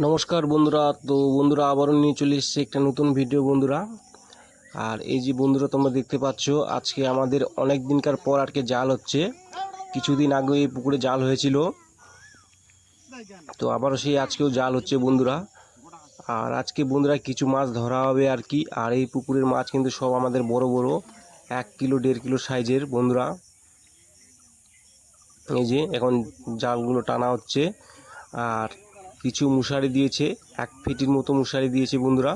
নমস্কার বন্ধুরা। তো বন্ধুরা আবারও নিয়ে চলে এসেছি একটা নতুন ভিডিও বন্ধুরা। আর এই যে বন্ধুরা তোমরা দেখতে পাচ্ছ আজকে আমাদের অনেক দিনকার পর আর কি জাল হচ্ছে। কিছুদিন আগে এই পুকুরে জাল হয়েছিল, তো আবারও সেই আজকেও জাল হচ্ছে বন্ধুরা। আর আজকে বন্ধুরা কিছু মাছ ধরা হবে আর কি। আর এই পুকুরের মাছ কিন্তু সব আমাদের বড় বড় 1 কিলো 1.5 কিলো সাইজের বন্ধুরা। এই যে এখন জালগুলো টানা হচ্ছে। আর কিছু মশারি দিয়েছে, 1 ফিটের মতো মশারি দিয়েছে বন্ধুরা।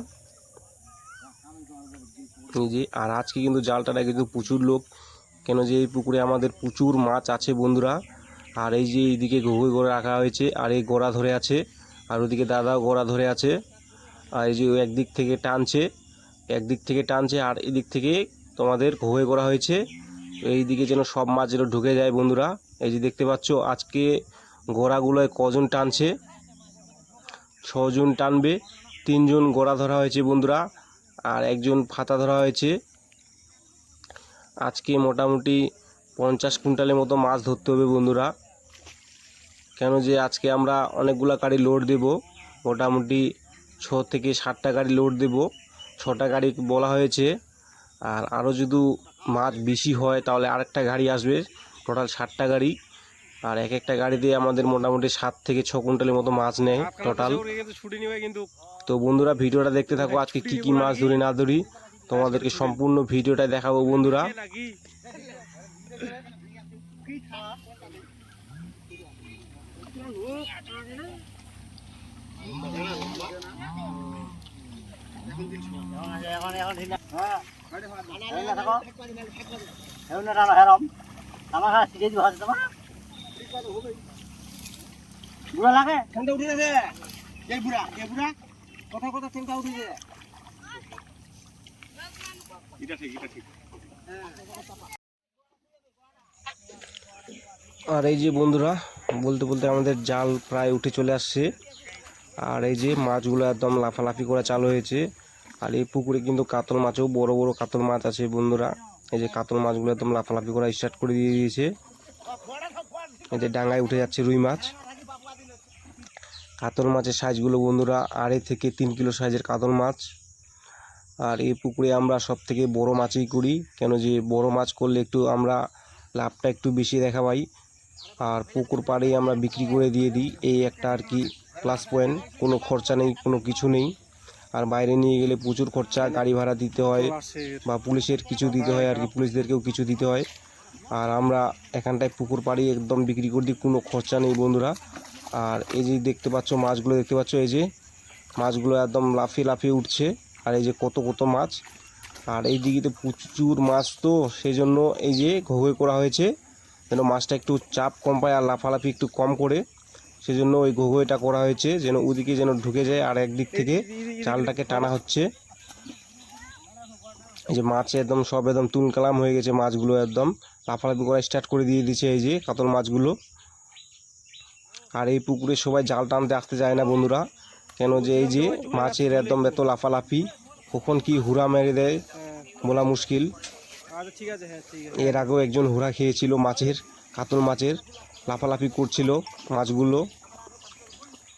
এই যে আর আজকে কিন্তু জাল টানা কিন্তু প্রচুর লোক, কেন যে এই পুকুরে আমাদের প্রচুর মাছ আছে বন্ধুরা। আর এই যে এইদিকে ঘুঘুই গড়া রাখা হয়েছে, আর এই গড়া ধরে আছে, আর ওদিকে দাদাও গড়া ধরে আছে। আর এই যে একদিক থেকে টানছে আর এদিক থেকে তোমাদের ঘুঘুই করা হয়েছে। এই দিকে যেন সব মাছ যেন ঢুকে যায় বন্ধুরা। এই যে দেখতে পাচ্ছ আজকে গোড়াগুলোয় কজন টানছে, 6 জন টানবে। 3 জন গোড়া ধরা হয়েছে বন্ধুরা, আর একজন ফাতা ধরা হয়েছে। আজকে মোটামুটি 50 কুইন্টালের মতো মাছ ধরতে হবে বন্ধুরা, কেন যে আজকে আমরা অনেকগুলো গাড়ি লোড দেব। মোটামুটি 6 থেকে 7টা গাড়ি লোড দেব, 6টা গাড়ি বলা হয়েছে। আর আরও যদি মাছ বেশি হয় তাহলে আরেকটা গাড়ি আসবে, টোটাল 7টা গাড়ি। আর এক একটা গাড়ি দিয়ে আমাদের মোটামুটি 7 থেকে 6 কুইন্টালের মতো মাছ নেয় টোটাল। তো বন্ধুরা ভিডিওটা দেখতে থাকো, আজকে কি কি মাছ ধরি না ধরি তোমাদেরকে সম্পূর্ণ ভিডিওটা দেখাবো বন্ধুরা। বুড়া লাগে ঠেংটা উঠে গেছে, এই বুড়া কথা কথা ঠেংটা উঠে গেছে। এটা ঠিক। আর এই যে বন্ধুরা বলতে বলতে আমাদের জাল প্রায় উঠে চলে আসছে। আর এই যে মাছগুলো একদম লাফালাফি করা চালু হয়েছে। আর এই পুকুরে কিন্তু কাতল মাছও বড় বড় কাতল মাছ আছে বন্ধুরা। এই যে কাতল মাছগুলো একদম লাফালাফি করা স্টার্ট করে দিয়ে দিয়েছে। এই যে ডাঙায় উঠে যাচ্ছে রুই মাছ। কাতল মাছের সাইজগুলো বন্ধুরা 2.5 থেকে 3 কিলো সাইজের কাতল মাছ। আর এই পুকুরে আমরা সব থেকে বড় মাছই করি, কেন যে বড় মাছ করলে একটু আমরা লাভটা একটু বেশি দেখা পাই। আর পুকুর পাড়েই আমরা বিক্রি করে দিয়ে দিই, এই একটা আর কি প্লাস পয়েন্ট। কোনো খরচা নেই, কোনো কিছু নেই। আর বাইরে নিয়ে গেলে প্রচুর খরচা, গাড়ি ভাড়া দিতে হয় বা পুলিশের কিছু দিতে হয় আর কি, পুলিশদেরকেও কিছু দিতে হয়। আর আমরা এখানটায় পুকুর পাড়ি একদম বিক্রি করে দিই, কোনো খরচা নেই বন্ধুরা। আর এই যে দেখতে পাচ্ছ মাছগুলো, দেখতে পাচ্ছ এই যে মাছগুলো একদম লাফিয়ে লাফিয়ে উঠছে। আর এই যে কত কত মাছ। আর এই দিকে তো প্রচুর মাছ, তো সেই জন্য এই যে ঘুঘুই করা হয়েছে যেন মাছটা একটু চাপ কম পায় আর লাফালাফি একটু কম করে। সেজন্য ওই ঘুঘুইটা করা হয়েছে যেন ওদিকে যেন ঢুকে যায়, আর একদিক থেকে জালটাকে টানা হচ্ছে। এই যে মাছ একদম সব একদম তুলকালাম হয়ে গেছে, মাছগুলো একদম লাফালাফি করা স্টার্ট করে দিয়ে দিচ্ছে এই যে কাতল মাছগুলো। আর এই পুকুরে সবাই জাল টানতে আসতে যায় না বন্ধুরা, কেন যে এই যে মাছের একদম এত লাফালাফি, কখন কি হুড়া মেরে দেয় বলা মুশকিল। এর আগেও একজন হুড়া খেয়েছিল মাছের, কাতল মাছের, লাফালাফি করছিল মাছগুলো।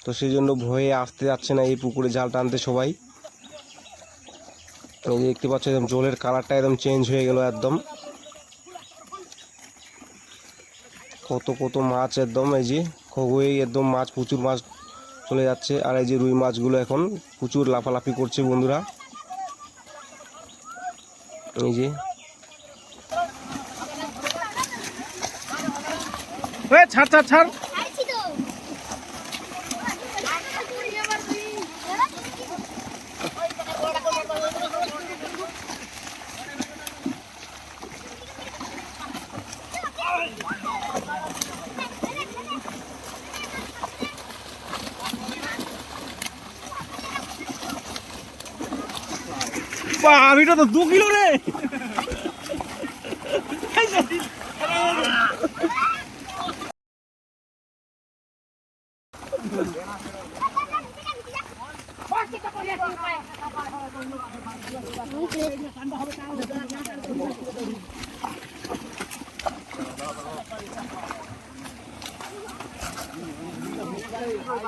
তো সেই জন্য ভয়ে আসতে যাচ্ছে না এই পুকুরে জাল টানতে সবাই। এই যে দেখতে পাচ্ছ একদম জলের কালারটা একদম চেঞ্জ হয়ে গেল একদম। কত কত মাছ একদম, এই যে ঘুঘুই একদম মাছ, প্রচুর মাছ চলে যাচ্ছে। আর এই যে রুই মাছগুলো এখন প্রচুর লাফালাফি করছে বন্ধুরা। এই যে ছাড় এটা তো 2 কিলো রে।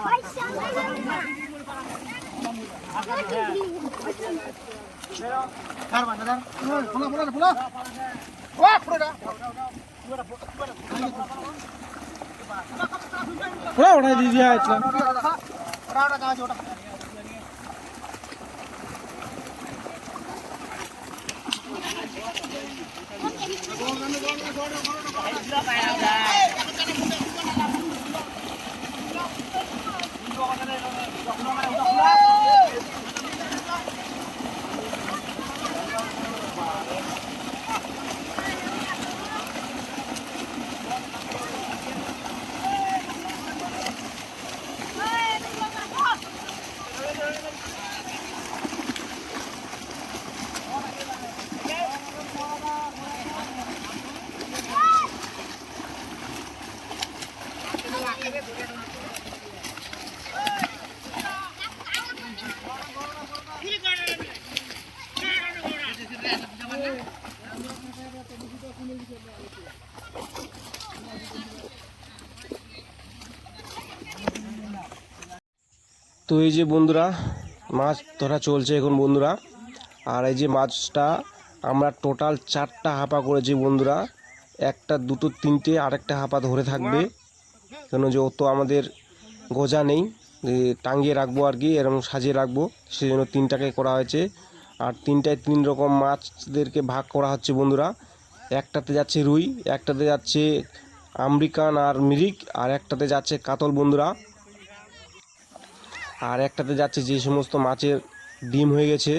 Vai, ওটা দিয়ে দিয়া আছে তো এই যে বন্ধুরা মাছ ধরা চলছে এখন বন্ধুরা। আর এই যে মাছটা আমরা টোটাল 4টা হাপা করেছি বন্ধুরা, 1টা 2টো 3টে আরেকটা হাপা ধরে থাকবে, কেন যে অত আমাদের গোজা নেই, টাঙিয়ে রাখবো আর কি, এরকম সাজিয়ে রাখবো, সেই জন্য 3টাকে করা হয়েছে। আর 3টায় 3 রকম মাছদেরকে ভাগ করা হচ্ছে বন্ধুরা। একটাতে যাচ্ছে রুই, একটাতে যাচ্ছে আমেরিকান আর মিরিক, আর একটাতে যাচ্ছে কাতল বন্ধুরা, আর একটাতে যাচ্ছে যে সমস্ত মাছের ডিম হয়ে গেছে,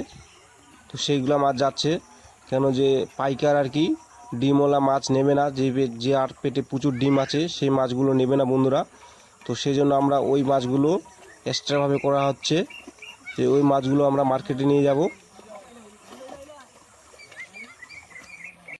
তো সেইগুলো মাছ যাচ্ছে, কেন যে পাইকার আর কি ডিমওয়ালা মাছ নেবে না, যে আর পেটে প্রচুর ডিম আছে সেই মাছগুলো নেবে না বন্ধুরা। তো সেই জন্য আমরা ওই মাছগুলো এক্সট্রাভাবে করা হচ্ছে, যে ওই মাছগুলো আমরা মার্কেটে নিয়ে যাব।